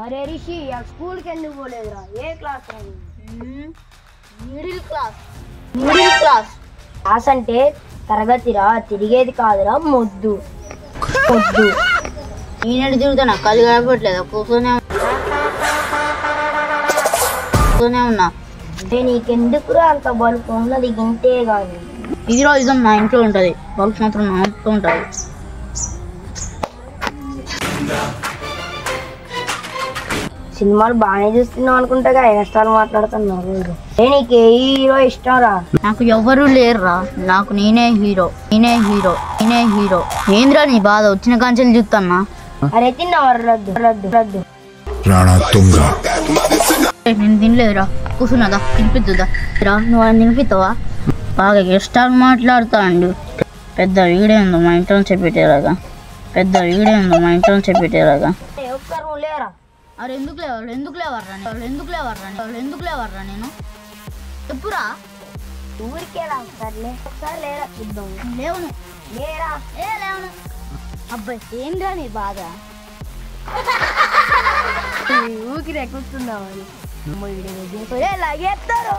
అరే రిషి స్కూల్కి ఎందుకు పోలేదురా? ఏ క్లాస్ అని? Middle class. Middle class class అంటే తరగతిరా, తిరిగేది కాదురా మొద్దు. మొద్దు నేనెడు తిరుగుతున్నా, కళ్ళు కనపట్లేదా? కూర్చొనే ఉన్నా. అంటే నీకెందుకురా అంత బలుపు? ఉన్నది ఇంతే కానీ. హీరోయిజం నా ఇంట్లో ఉంటుంది, బల్బ్ మాత్రం నా ఇంట్లో ఉంటుంది. సినిమాలు బాగానే చూస్తున్నావు అనుకుంటా, ఎక్స్ట్రా మాట్లాడుతున్నావు. నీకు ఏ హీరో ఇష్టం రా? నాకు ఎవరు లేరురా, నాకు నేనే హీరో. నేనే హీరో, నేనే హీరో. ఏంద్రా నీ బాధ? వచ్చిన కాంచెలు చూస్తాన్నా. అరే తిన్నావా? రద్దు రద్దు రద్దు. నేను తినలేదురా, కూర్చున్నదా? తినిపిద్దుదా రా? నువ్వు అని తినిపిస్తావా? బాగా ఎక్స్ట్రా మాట్లాడుతా అండి. పెద్ద వీడియో ఉందో మా ఇంట్లో చెప్పేటేలాగా. పెద్ద వీడియో ఉందో మా ఇంట్లో చెప్పేటేలాగా. ఒకసారి నువ్వు లేరా? అరే ఎందుకు లేవారు? ఎందుకు లేవర్రా? ఎందుకు లేవర్రా? ఎందుకు లేవర్రా? నేను చెప్పురా. ఊరికేరా సర్లే, ఒకసారి లేరా చూద్దాం. లేవును. లేరా? లేవును. అబ్బాయి ఏంద్రా నీ బాధ? ఊరికి రెక్కుతున్నావు అని లాగేస్తారు.